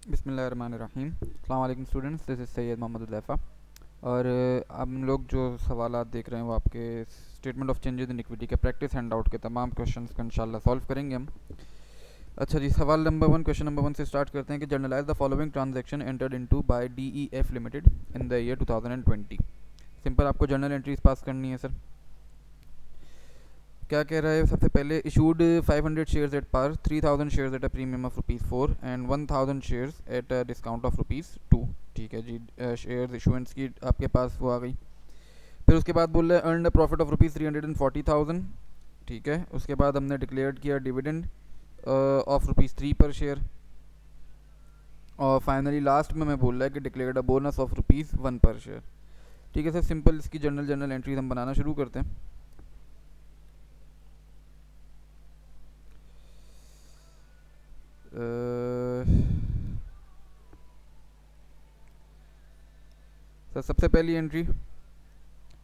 बिस्मिल्लाहिर्रहमानिर्रहीम। अस्सलाम वालेकुम students, this is Syed Mohammad Huzaifa. और हम लोग जो सवालात देख रहे हैं वो आपके statement of changes in equity के प्रैक्टिस हैंड आउट के तमाम क्वेश्चंस को इंशाल्लाह सॉल्व करेंगे हम। अच्छा जी, सवाल नंबर 1, क्वेश्चन नंबर 1 से स्टार्ट करते हैं कि journalize the following transaction entered into by DEF limited in the year 2020। Simple आपको जर्नल एंट्रीज पास करनी है सर। क्या कह रहा है? सबसे पहले issued 500 shares at par, 3000 shares at a premium of ₹4 and 1000 shares at a discount of ₹2। ठीक है जी, शेयर्स इशुएंस की आपके पास वो आ गई। फिर उसके बाद बोल रहा है अर्न अ प्रॉफिट ऑफ ₹340,000। ठीक है, उसके बाद हमने डिक्लेयर किया डिविडेंड ऑफ ₹3 पर शेयर। और फाइनली लास्ट में मैं बोल रहा है कि डिक्लेयर्ड अ बोनस ऑफ ₹1 पर शेयर। ठीक है सर, सिंपल इसकी जर्नल एंट्रीज हम बनाना शुरू करते हैं। सर सबसे पहली एंट्री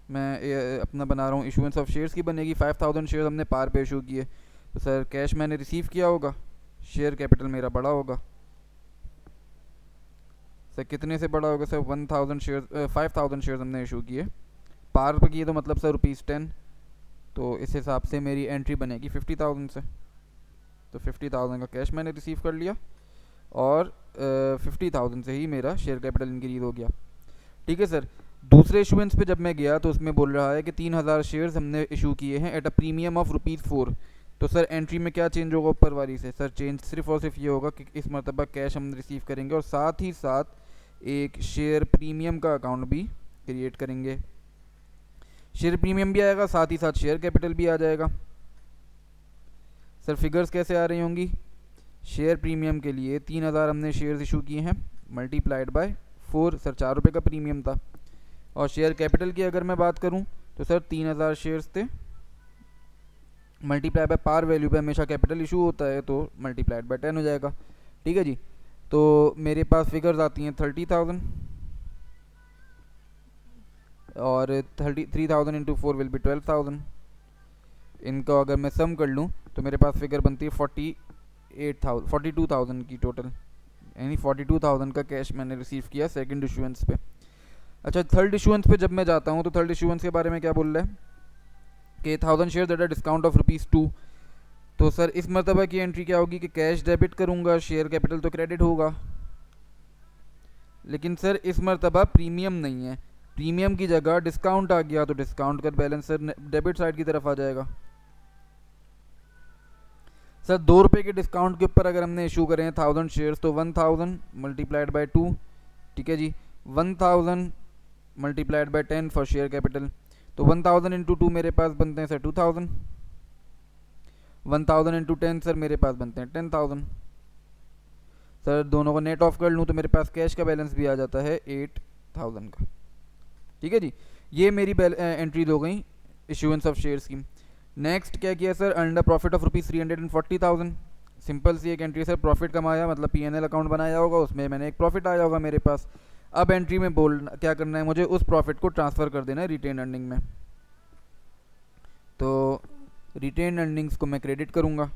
मैं अपना बना रहा हूँ, इशुएंस ऑफ शेयर्स की बनेगी। 5000 शेयर्स हमने पार पे इशू किए, तो सर कैश मैंने रिसीव किया होगा, शेयर कैपिटल मेरा बड़ा होगा। सर कितने से बड़ा होगा? सर 1000 शेयर्स 5000 शेयर्स हमने इशू किए, पार पे किए, तो मतलब सर ₹10। तो इस हिसाब से मेरी एंट्री बनेगी 50,000 से। तो 50,000 का कैश मैंने रिसीव कर लिया और 50,000 से ही मेरा शेयर कैपिटल इंक्रीज हो गया। ठीक है सर, दूसरे इशुएंस पे जब मैं गया तो उसमें बोल रहा है कि 3000 शेयर्स हमने इशू किए हैं एट अ प्रीमियम ऑफ ₹4। तो सर एंट्री में क्या चेंज होगा ऊपर वाली से? सर चेंज सिर्फ और सिर्फ ये होगा कि इस मरतबा कैश हम रिसीव करेंगे और साथ ही साथ एक शेयर प्रीमियम का अकाउंट भी क्रिएट करेंगे। शेयर प्रीमियम भी आएगा, साथ ही साथ शेयर कैपिटल भी आ जाएगा। सर फिगर्स कैसे आ रही होंगी? शेयर प्रीमियम के लिए 3000 हमने शेयर्स इशू किए हैं, मल्टीप्लाइड बाय 4। सर ₹4 का प्रीमियम था। और शेयर कैपिटल की अगर मैं बात करूं तो सर 3000 शेयर्स थे, मल्टीप्लाई बाय पार वैल्यू पे हमेशा कैपिटल इशू होता है, तो मल्टीप्लाइड बाय 10 हो जाएगा। ठीक है जी, तो मेरे पास फिगर्स आती हैं 30,000 और 30,000 इंटू 4 विल बी 12,000। इनको अगर मैं सम कर लूँ तो मेरे पास फिगर बनती है 42,000 की टोटल, यानी 42,000 का कैश मैंने रिसीव किया सेकंड इशुएंस पे। अच्छा, थर्ड इशुएंस पे जब मैं जाता हूँ तो थर्ड इशुएंस के बारे में क्या बोल रहा है कि 1000 share eight a discount of ₹2। तो सर इस मरतबा की एंट्री क्या होगी कि कैश डेबिट करूँगा, शेयर कैपिटल तो क्रेडिट होगा। लेकिन सर इस मरतबा प्रीमियम नहीं है, प्रीमियम की जगह डिस्काउंट आ गया, तो डिस्काउंट का बैलेंस सर डेबिट साइड की तरफ आ जाएगा। सर ₹2 के डिस्काउंट के ऊपर अगर हमने इशू करें 1000 शेयर्स तो 1000 मल्टीप्लाइड बाय 2। ठीक है जी, 1000 multiplied by 10 for share capital. तो 1000 इंटू 2 मेरे पास बनते हैं सर 2000, 1000 इंटू 10 सर मेरे पास बनते हैं 10,000। सर दोनों को नेट ऑफ कर लूँ तो मेरे पास कैश का बैलेंस भी आ जाता है 8000 का। ठीक है जी, ये मेरी एंट्री हो गई इशुएंस ऑफ शेयर्स की। नेक्स्ट क्या किया sir? Earn profit of ₹340,000। Simple सी एक एंट्री सर, प्रॉफिट कमाया मतलब P&L अकाउंट बनाया होगा, उसमें मैंने एक प्रॉफिट आया होगा मेरे पास। अब एंट्री में बोलना क्या करना है मुझे, उस प्रॉफिट को ट्रांसफ़र कर देना है रिटेन अर्निंग में। तो रिटेन अर्निंग्स को मैं क्रेडिट करूँगा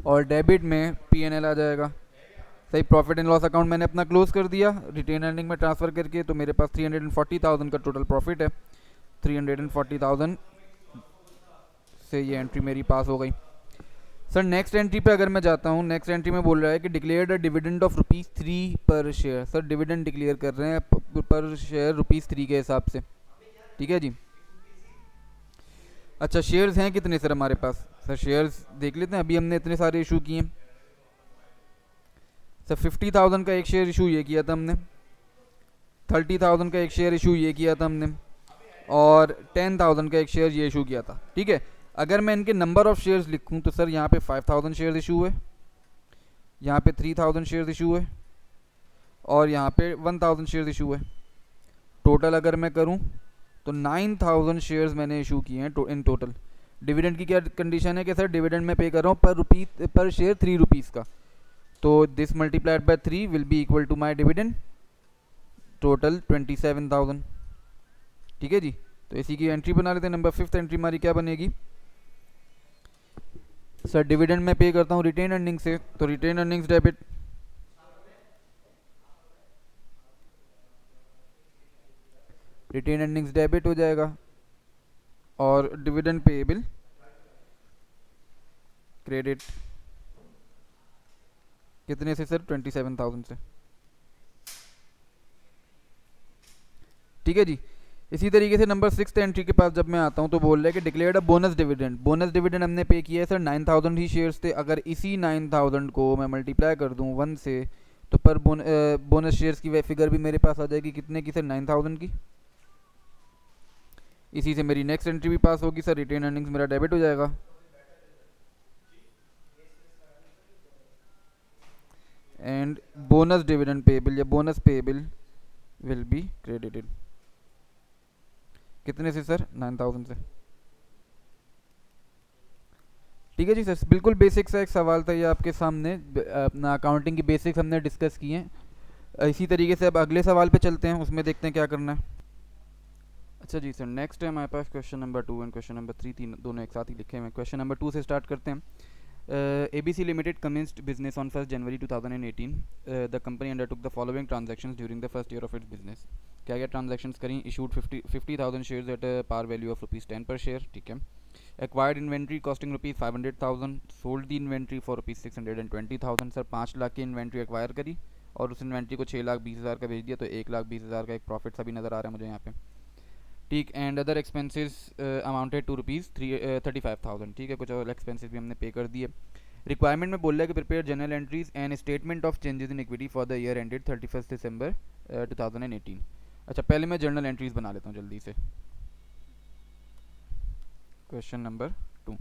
और डेबिट में P&L आ जाएगा। सही, प्रॉफिट एंड लॉस अकाउंट मैंने अपना क्लोज कर दिया रिटेन अर्निंग में ट्रांसफ़र करके, तो मेरे पास 340,000 का टोटल प्रॉफिट है। 340,000 से ये एंट्री मेरी पास हो गई। सर नेक्स्ट एंट्री पे अगर मैं जाता हूँ, नेक्स्ट एंट्री में बोल रहा है कि डिक्लेयर्ड अ डिविडेंड ऑफ ₹3 पर शेयर। सर डिविडेंड डिक्लेयर कर रहे हैं पर शेयर ₹3 के हिसाब से। ठीक है जी। अच्छा, शेयर्स हैं कितने सर हमारे पास? सर शेयर्स देख लेते हैं, अभी हमने इतने सारे इशू किए हैं। सर 50,000 का एक शेयर इशू ये किया था हमने, 30,000 का एक शेयर इशू ये किया था हमने, और 10,000 का एक शेयर ये इशू किया था। ठीक है, अगर मैं इनके नंबर ऑफ शेयर्स लिखूं तो सर यहाँ पे 5000 शेयर्स इशू हुए, यहाँ पे 3000 शेयर्स इशू हुए और यहाँ पे 1000 शेयर्स इशू हुए। टोटल अगर मैं करूँ तो 9000 शेयर्स मैंने इशू किए हैं इन टोटल। डिविडेंड की क्या कंडीशन है कि सर डिविडेंड में पे कर रहा हूँ पर शेयर ₹3 का, तो this multiplied by 3 will be equal to my dividend total 27,000। ठीक है जी, तो इसी की एंट्री बना लेते हैं। नंबर 5th एंट्री हमारी क्या बनेगी? सर डिविडेंड में पे करता हूँ रिटेन अर्निंग से, तो retain earnings debit, retain earnings debit हो जाएगा, और डिविडेंड पेएबल क्रेडिट, कितने से सर? 27,000 से। ठीक है जी। इसी तरीके से नंबर 6 एंट्री के पास जब मैं आता हूँ तो बोल रहा है कि declared a bonus dividend. Bonus dividend हमने पे किया है सर 9,000 ही शेयर्स थे। अगर इसी 9,000 को मैं मल्टीप्लाई कर दूँ 1 से, तो पर बोनस शेयर्स की फिगर भी मेरे पास आ जाएगी कितने की सर? 9,000 की। इसी से मेरी नेक्स्ट एंट्री भी पास होगी सर, रिटेन अर्निंग्स मेरा डेबिट हो जाएगा। एंड बोनस डिविडेंड पेएबल या bonus payable will be credited, कितने से सर? 9,000 से। ठीक है जी सर, बिल्कुल बेसिक सा एक सवाल था ये आपके सामने, अपना अकाउंटिंग की बेसिक्स हमने डिस्कस किए हैं। इसी तरीके से अब अगले सवाल पे चलते हैं, उसमें देखते हैं क्या करना है। अच्छा जी सर, नेक्स्ट है हमारे पास question number 2 and question number 3, तीन दोनों एक साथ ही लिखे हुए हैं। क्वेश्चन नंबर 2 से स्टार्ट करते हैं। ABC Limited commenced business on 1st January 2018. The company undertook the following transactions during the first year of its business. क्या क्या ट्रांजेक्शन्स करी? Issued 50,000 shares at par value of ₹10 per share, ठीक है। Acquired inventory costing ₹500,000, sold the inventory for ₹620,000। Sir 5 lakh की inventory acquire करी और उस inventory को 6,20,000 का बेच दिया, तो 1,20,000 का एक प्रॉफिट सा भी नज़र आ रहा है मुझे यहाँ पे। ठीक, and other expenses amounted to ₹35,000। ठीक है, कुछ और एक्सपेंसेस भी हमने पे कर दिए। रिक्वायरमेंट में बोल रहा है कि prepare general entries and statement of changes in equity for the year ended 31 दिसंबर 2018। अच्छा, पहले मैं जर्नल एंट्रीज बना लेता हूँ जल्दी से। क्वेश्चन नंबर 2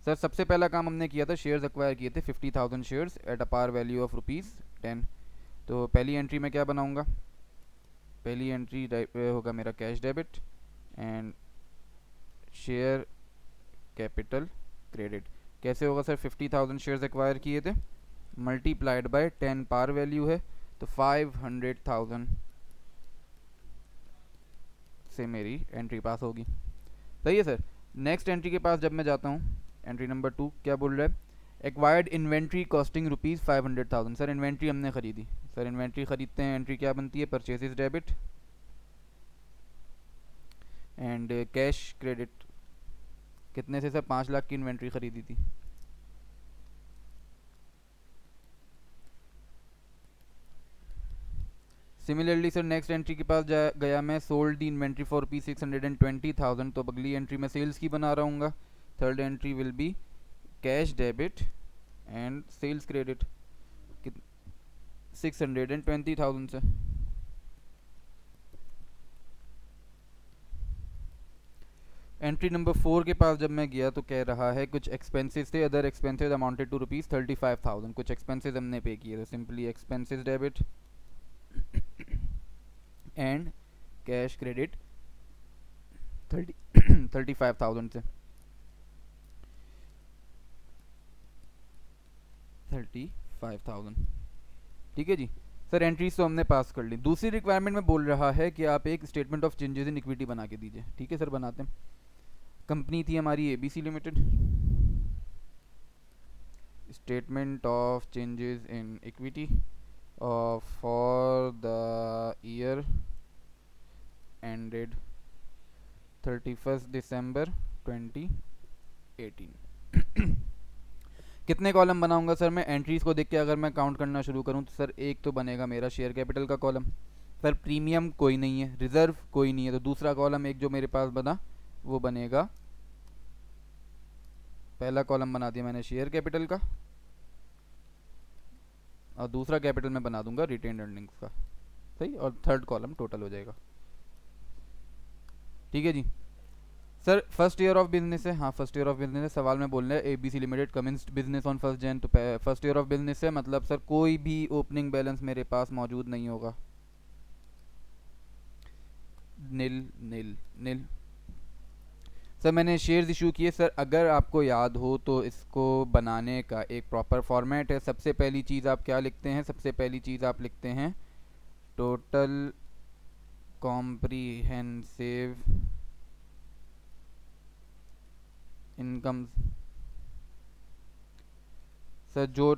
सर, सबसे पहला काम हमने किया था, शेयर्स एक्वायर किए थे 50,000 shares at a par value of ₹10। तो पहली एंट्री में क्या बनाऊंगा? पहली एंट्री होगा मेरा cash debit and share capital credit. कैसे होगा सर? 50,000 शेयर्स एक्वायर किए थे, मल्टीप्लाइड बाय 10 पार वैल्यू है, तो 500,000 से मेरी एंट्री पास होगी। सही है सर। नेक्स्ट एंट्री के पास जब मैं जाता हूँ, एंट्री नंबर 2 क्या बोल रहा है? Acquired inventory costing ₹500,000। Sir inventory हमने खरीदी, सर इन्वेंट्री खरीदते हैं, एंट्री क्या बनती है? Purchases debit and cash credit. कितने से सर? 5 लाख की इन्वेंट्री खरीदी थी। सिमिलरली सर नेक्स्ट एंट्री के पास गया मैं, सोल्ड दी इन्वेंट्री फॉर ₹620,000, तो अगली एंट्री में सेल्स की बना रहा हूँ। Third entry will be cash debit and sales credit 620,000 से। एंट्री नंबर 4 के पास जब मैं गया तो कह रहा है कुछ एक्सपेंसेस थे, अदर एक्सपेंसेस अमाउंटेड टू ₹35,000। कुछ एक्सपेंसेस हमने पे किए थे, simply expenses debit and cash credit 35,000 से। 35,000, ठीक है जी सर। एंट्रीज तो हमने पास कर ली। दूसरी रिक्वायरमेंट में बोल रहा है कि आप एक statement of changes in equity बना के दीजिए। ठीक है सर, बनाते हैं। कंपनी थी हमारी ABC limited, statement of changes in equity for the year ended 31 दिसंबर 2018। कितने कॉलम बनाऊंगा सर मैं? एंट्रीज को देख के अगर मैं काउंट करना शुरू करूं तो सर एक तो बनेगा मेरा शेयर कैपिटल का कॉलम। सर प्रीमियम कोई नहीं है, रिजर्व कोई नहीं है, तो दूसरा कॉलम एक जो मेरे पास बना वो बनेगा, पहला कॉलम बना दिया मैंने शेयर कैपिटल का, और दूसरा कैपिटल में बना दूंगा रिटेन अर्निंग्स का। सही, और थर्ड कॉलम टोटल हो जाएगा। ठीक है जी sir. First year of business है, हाँ फर्स्ट ईयर ऑफ बिजनेस है। सवाल में बोल रहे हैं ABC limited commenced business on 1 जन, तो फर्स्ट ईयर ऑफ बिजनेस है, मतलब सर कोई भी ओपनिंग बैलेंस मेरे पास मौजूद नहीं होगा। नील नील नील। सर मैंने शेयर्स इशू किए सर, अगर आपको याद हो तो इसको बनाने का एक प्रॉपर फॉर्मेट है। सबसे पहली चीज़ आप क्या लिखते हैं? सबसे पहली चीज़ आप लिखते हैं टोटल कॉम्प्रिहेंसिव इनकम सर जो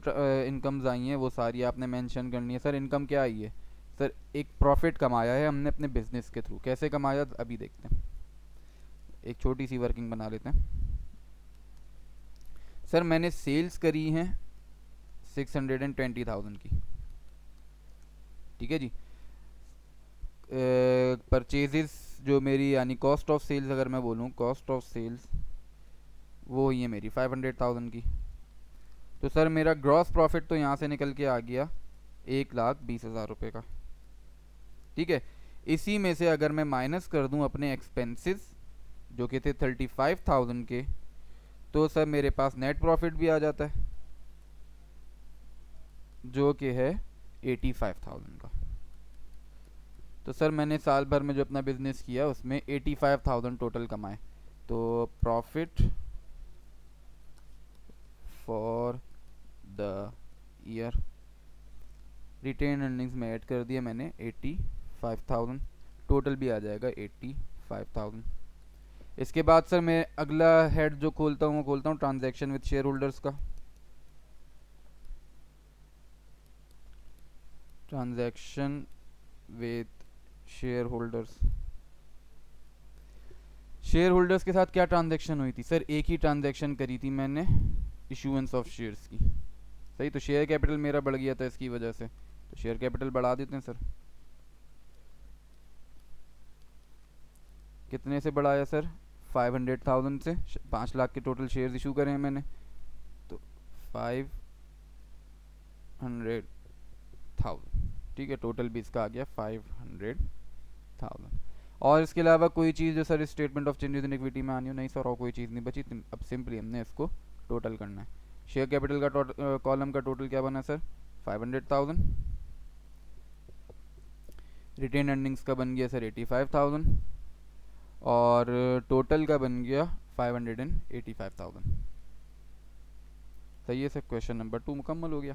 इनकम्स आई हैं वो सारी आपने मेंशन करनी है। सर इनकम क्या आई है? सर एक प्रॉफिट कमाया है हमने अपने बिजनेस के थ्रू। कैसे कमाया अभी देखते हैं, एक छोटी सी वर्किंग बना लेते हैं। सर मैंने सेल्स करी हैं 620,000 की, ठीक है जी। परचेजेस जो मेरी यानी कॉस्ट ऑफ सेल्स, अगर मैं बोलूँ कॉस्ट ऑफ सेल्स, वो हुई है मेरी 500,000 की। तो सर मेरा ग्रॉस प्रॉफिट तो यहाँ से निकल के आ गया 1,20,000 रुपये का, ठीक है। इसी में से अगर मैं माइनस कर दूँ अपने एक्सपेंसेस जो कि थे 35,000 के, तो सर मेरे पास नेट प्रॉफिट भी आ जाता है जो कि है 85,000 का। तो सर मैंने साल भर में जो अपना बिजनेस किया उसमें 85,000 टोटल कमाए। तो profit for the year, retain earnings में ऐड कर दिया मैंने 85,000, टोटल भी आ जाएगा 85,000। इसके बाद सर मैं अगला हेड जो खोलता हूँ वो खोलता हूँ ट्रांजैक्शन विद शेयर होल्डर्स का। Transaction with share holders, share holders के साथ क्या ट्रांजैक्शन हुई थी? सर एक ही ट्रांजैक्शन करी थी मैंने, इशूएंस ऑफ शेयर्स की। सही, तो शेयर कैपिटल मेरा बढ़ गया था इसकी वजह से, तो शेयर कैपिटल बढ़ा देते हैं सर। कितने से बढ़ाया सर? 500,000 से। 5 लाख के टोटल शेयर्स इशू करे हैं मैंने, तो 500,000, ठीक है। टोटल भी इसका आ गया 500,000। और इसके अलावा कोई चीज़ जो sir statement of changes in equity में आनी हो? नहीं सर, और कोई चीज़ नहीं बची। अब सिंपली हमने इसको टोटल करना है। शेयर कैपिटल का कॉलम का टोटल क्या बना सर? 500,000। रिटेन अर्निंग्स का बन गया सर 85,000, और टोटल का बन गया 585,000। सही है सर, क्वेश्चन नंबर 2 मुकम्मल हो गया।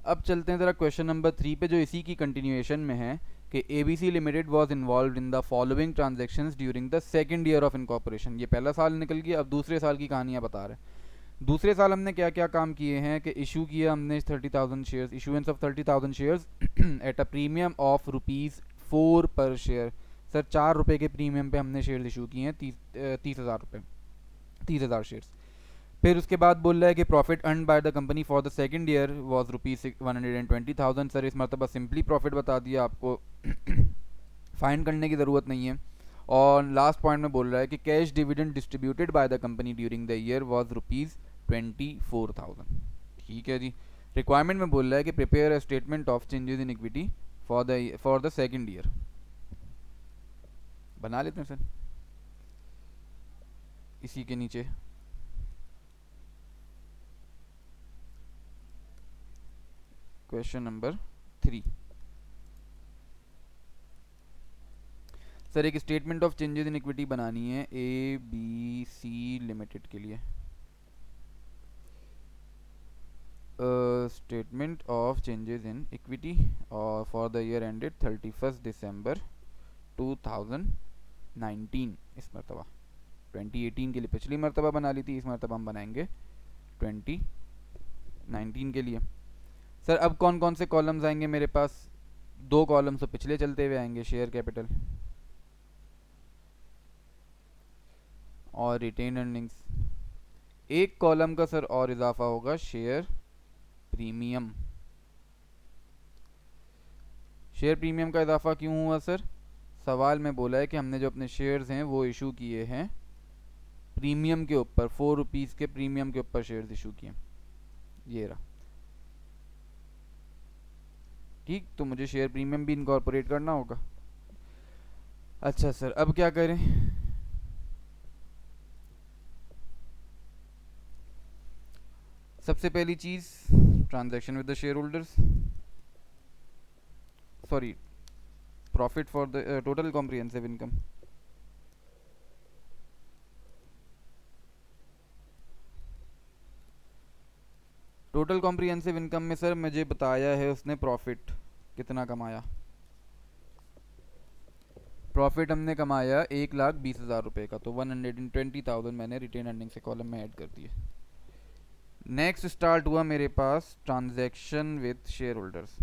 अब चलते हैं ज़रा क्वेश्चन नंबर 3 पे, जो इसी की कंटिन्यूएशन में है कि ABC limited was involve in the following transactions during the second year of incorporation. ये पहला साल निकल गया, अब दूसरे साल की कहानियाँ बता रहे हैं। दूसरे साल हमने क्या क्या काम किए हैं कि इशू किया हमने 30,000 shares, issuance of 30,000 shares at a premium of ₹4 पर शेयर। सर 4 रुपये के प्रीमियम पे हमने शेयर्स इशू किए हैं, 30,000 रुपये, 30,000 शेयर्स। फिर उसके बाद बोल रहा है कि profit earn by the company for the second year was ₹120,000। Sir इस मरतबा सिंपली प्रॉफिट बता दिया आपको, फाइंड करने की ज़रूरत नहीं है। और लास्ट पॉइंट में बोल रहा है कि cash dividend distributed by the company during the year was ₹24,000। ठीक है जी। रिक्वायरमेंट में बोल रहा है कि prepare a statement of changes in equity for the second year. बना लेते हैं सर इसी के नीचे। क्वेश्चन नंबर 3, सर एक statement of changes in equity बनानी है ABC लिमिटेड के लिए। Statement of changes in equity और फॉर द ईयर एंडेड 31 दिसंबर 2019। इस मरतबा 2018 के लिए पिछली मरतबा बना ली थी, इस मरतबा हम बनाएंगे 2019 के लिए। सर अब कौन कौन से कॉलम्स आएंगे मेरे पास? 2 कॉलम्स तो पिछले चलते हुए आएंगे, शेयर कैपिटल और रिटेन अर्निंग्स। एक कॉलम का सर और इजाफा होगा शेयर प्रीमियम। शेयर प्रीमियम का इजाफा क्यों हुआ सर? सवाल में बोला है कि हमने जो अपने शेयर्स हैं वो इशू किए हैं प्रीमियम के ऊपर, ₹4 के प्रीमियम के ऊपर शेयर्स इशू किए, ये रहा। ठीक, तो मुझे शेयर प्रीमियम भी इनकॉर्पोरेट करना होगा। अच्छा सर अब क्या करें? सबसे पहली चीज़ transaction with the shareholders, sorry profit for the total comprehensive income. Total comprehensive income में सर मुझे बताया है उसने प्रॉफिट कितना कमाया। प्रॉफिट हमने कमाया 1,20,000 रुपये का, तो 120,000 मैंने रिटेन अर्निंग से कॉलम में ऐड कर दिए। नेक्स्ट स्टार्ट हुआ मेरे पास transaction with share holders.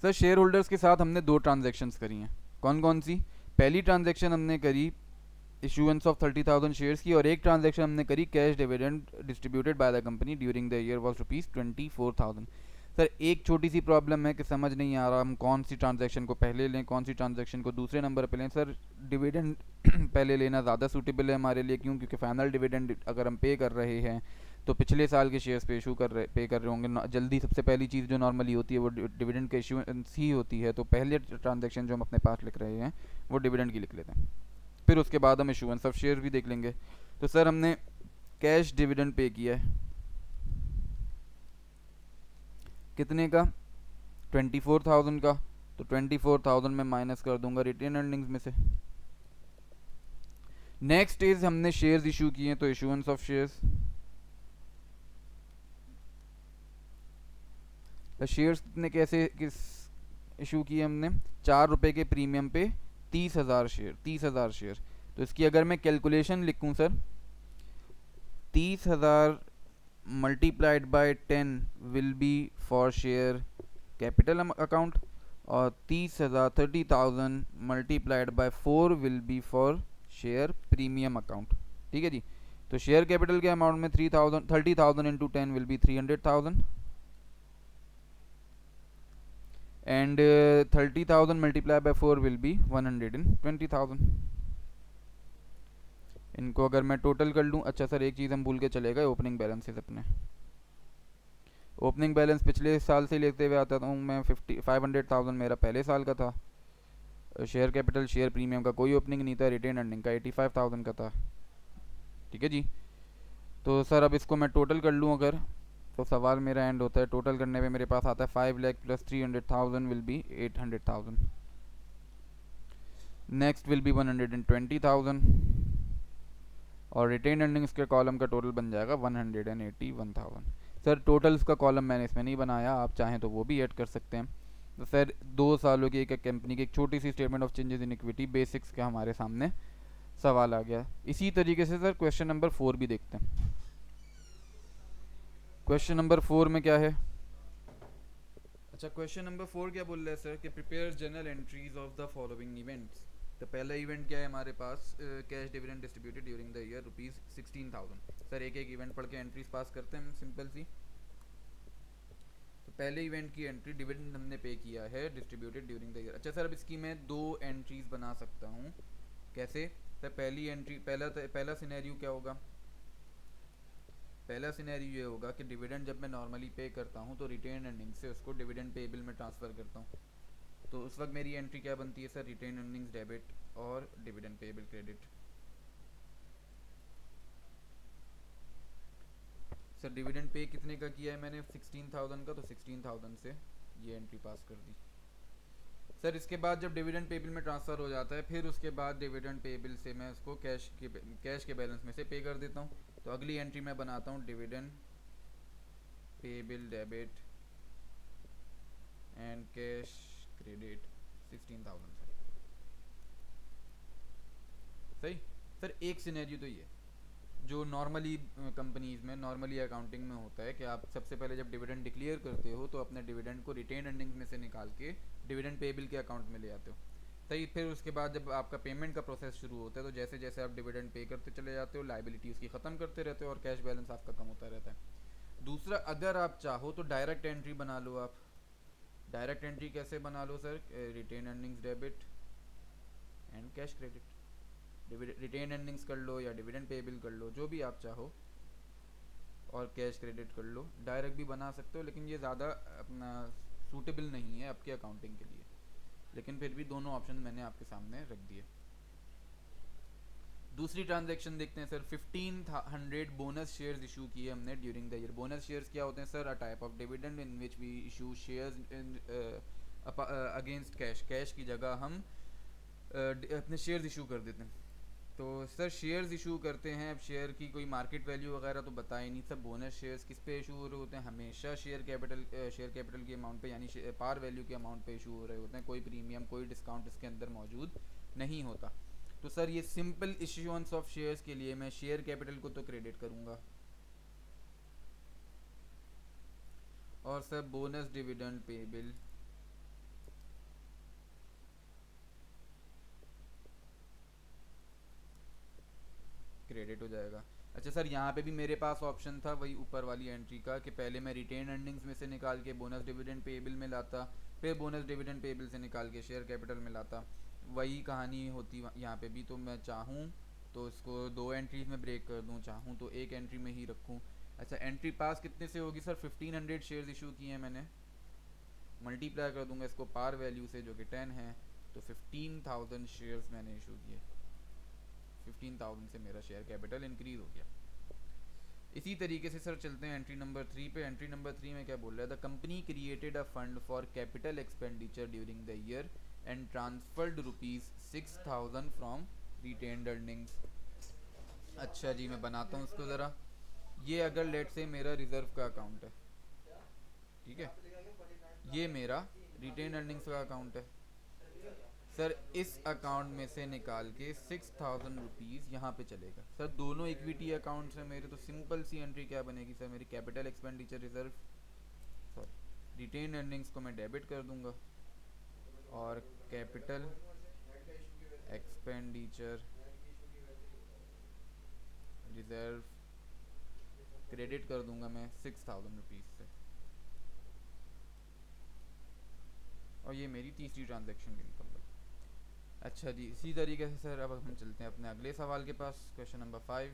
Sir share holders के साथ हमने दो ट्रांजैक्शंस करी हैं। कौन कौन सी? पहली ट्रांजैक्शन हमने करी इशुएंस ऑफ 30,000 शेयर्स की, और एक ट्रांजैक्शन हमने करी cash dividend distributed by the company during the year was ₹24,000। Sir एक छोटी सी प्रॉब्लम है कि समझ नहीं आ रहा हम कौन सी ट्रांजैक्शन को पहले लें, कौन सी ट्रांजैक्शन को दूसरे नंबर पे लें। सर डिविडेंड पहले लेना ज़्यादा सूटेबल है हमारे लिए। क्यों? क्योंकि फाइनल डिविडेंड अगर हम पे कर रहे हैं तो पिछले साल के शेयर्स पे कर रहे होंगे जल्दी। सबसे पहली चीज़ जो नॉर्मली होती है वो डिविडेंड का इशूएंस ही होती है। तो पहले ट्रांजैक्शन जो हम अपने पास लिख रहे हैं वो डिविडेंड की लिख लेते हैं, फिर उसके बाद हम इशूएंस ऑफ शेयर भी देख लेंगे। तो सर हमने कैश डिविडेंड पे किया है कितने का? 24,000 का। तो 24,000 में माइनस कर दूंगा रिटेन अर्निंग्स में से। नेक्स्ट इज हमने शेयर्स इशू किए हैं, तो इशूएंस ऑफ शेयर्स। शेयर्स कितने कैसे किस इशू किए हमने? ₹4 के प्रीमियम पे 30,000 शेयर। तो इसकी अगर मैं कैलकुलेशन लिखूं sir, 30,000 multiplied by 10 will be for share capital account, और 30,000 multiplied by 4 will be for share premium account. ठीक है जी। तो शेयर कैपिटल के अमाउंट में 30,000 into 10 will be 300,000, and 30,000 multiply by 4 will be 120,000। इनको अगर मैं टोटल कर लूँ, अच्छा सर एक चीज़ हम भूल के चले गए, ओपनिंग बैलेंसेस अपने। ओपनिंग बैलेंस पिछले साल से लेते हुए आता हूँ मैं, 500,000 मेरा पहले साल का था। शेयर कैपिटल शेयर प्रीमियम का कोई ओपनिंग नहीं था, रिटेन अर्निंग का 85,000 का था। ठीक है जी। तो सर अब इसको मैं टोटल कर लूँ अगर, तो सवाल मेरा एंड होता है टोटल करने पे मेरे पास आता है 5 lakh plus 300,000 will be 800,000। Next will be 120,000, और रिटेन अर्निंग्स के कॉलम का टोटल बन जाएगा 181,000। सर टोटल्स का कॉलम मैंने इसमें नहीं बनाया, आप चाहें तो वो भी ऐड कर सकते हैं। तो सर 2 सालों की एक कंपनी की एक छोटी सी statement of changes in equity basics का हमारे सामने सवाल आ गया। इसी तरीके से सर क्वेश्चन नंबर 4 भी देखते हैं। क्वेश्चन नंबर 4 में क्या है? अच्छा क्वेश्चन नंबर 4 क्या बोल रहा है सर कि prepare journal entries of the following events. तो पहला इवेंट क्या है हमारे पास? Cash dividend distributed during the year ₹16,000। Sir एक एक इवेंट पढ़ के एंट्रीज पास करते हैं सिंपल सी। तो पहले इवेंट की एंट्री डिविडेंड हमने पे किया है डिस्ट्रीब्यूटेड ड्यूरिंग द ईयर। अच्छा सर अब इसकी मैं 2 एंट्रीज बना सकता हूँ। कैसे? सर पहली एंट्री पहला सिनेरियो क्या होगा? पहला सिनेरियो ये होगा कि डिविडेंड जब मैं नॉर्मली पे करता हूँ तो रिटेन अर्निंग से उसको डिविडेंड पेबल में ट्रांसफ़र करता हूँ। तो उस वक्त मेरी एंट्री क्या बनती है सर? रिटेन अर्निंग्स डेबिट और dividend payable credit. Sir dividend pay कितने का किया है मैंने? 16,000 का। तो 16,000 से ये एंट्री पास कर दी। सर इसके बाद जब डिविडेंड पेबल में ट्रांसफ़र हो जाता है, फिर उसके बाद डिविडेंड पेबल से मैं उसको कैश के बैलेंस में से पे कर देता हूँ। तो अगली एंट्री मैं बनाता हूँ dividend payable debit and cash credit 16,000 से। सही। सर एक सिनेरियो तो ये जो नॉर्मली कंपनीज में नॉर्मली अकाउंटिंग में होता है कि आप सबसे पहले जब डिविडेंड डिक्लेयर करते हो तो अपने डिविडेंड को रिटेन अर्निंग्स में से निकाल के डिविडेंड पेबल के अकाउंट में ले आते हो। सही। फिर उसके बाद जब आपका पेमेंट का प्रोसेस शुरू होता है तो जैसे जैसे आप डिविडेंड पे करते चले जाते हो, लाइबिलिटी उसकी ख़त्म करते रहते हो और कैश बैलेंस आपका कम होता रहता है। दूसरा, अगर आप चाहो तो डायरेक्ट एंट्री बना लो आप। डायरेक्ट एंट्री कैसे बना लो sir? Retain earnings debit and cash credit. Retain earnings कर लो या डिविडेंड पेबल कर लो, जो भी आप चाहो, और कैश क्रेडिट कर लो। डायरेक्ट भी बना सकते हो लेकिन ये ज़्यादा अपना सूटेबल नहीं है आपके अकाउंटिंग के लिए, लेकिन फिर भी दोनों ऑप्शन मैंने आपके सामने रख दिए। दूसरी ट्रांजैक्शन देखते हैं सर। 1500 बोनस शेयर्स इशू किए हमने during the year. Bonus shares क्या होते हैं sir? A type of dividend in which we issue shares in against cash. Cash की जगह हम अपने शेयर्स इशू कर देते हैं। तो सर शेयर्स इशू करते हैं, अब शेयर की कोई मार्केट वैल्यू वगैरह तो बता ही नहीं। सब बोनस शेयर्स किस पे इशू हो रहे होते हैं? हमेशा शेयर कैपिटल के अमाउंट पे, यानी पार वैल्यू के अमाउंट पे इशू हो रहे होते हैं। कोई प्रीमियम कोई डिस्काउंट इसके अंदर मौजूद नहीं होता। तो सर ये सिंपल इश्यूएंस ऑफ शेयर्स के लिए मैं शेयर कैपिटल को तो क्रेडिट करूँगा। और sir bonus dividend payable credit हो जाएगा। अच्छा सर, यहाँ पे भी मेरे पास ऑप्शन था वही ऊपर वाली एंट्री का कि पहले मैं रिटेन अर्निंग्स में से निकाल के बोनस डिविडेंड पेबल में लाता, फिर बोनस डिविडेंड पेबल से निकाल के शेयर कैपिटल में लाता। वही कहानी होती यहाँ पे भी। तो मैं चाहूँ तो इसको दो एंट्रीज में ब्रेक कर दूँ, चाहूँ तो एक एंट्री में ही रखूँ। अच्छा, एंट्री पास कितने से होगी सर? 1500 शेयर्स इशू किए हैं मैंने, मल्टीप्लाई कर दूंगा इसको पार वैल्यू से जो कि 10 है, तो 15,000 शेयर्स मैंने इशू किए। 15,000 से मेरा शेयर कैपिटल इंक्रीज हो गया। इसी तरीके से सर चलते हैं एंट्री नंबर 3 पे। एंट्री नंबर 3 में क्या बोल रहा है? The company created a fund for capital expenditure during the year and transferred ₹6,000 from retained earnings. अच्छा जी, मैं बनाता हूँ इसको ज़रा। ये अगर लेट से मेरा रिजर्व का अकाउंट है, ठीक है, ये मेरा रिटेन अर्निंग्स का अकाउंट है सर। इस अकाउंट में से निकाल के 6,000 रुपीज़ यहाँ पे चलेगा सर। दोनों इक्विटी अकाउंट्स हैं मेरे, तो सिंपल सी एंट्री क्या बनेगी सर मेरी? Capital expenditure reserve, sorry retain earnings को मैं डेबिट कर दूंगा और कैपिटल एक्सपेंडिचर रिजर्व क्रेडिट कर दूंगा मैं 6,000 रुपीज़ से। और ये मेरी तीसरी ट्रांजैक्शन गिनता हूँ। अच्छा जी, इसी तरीके से सर अब हम चलते हैं अपने अगले सवाल के पास, क्वेश्चन नंबर 5।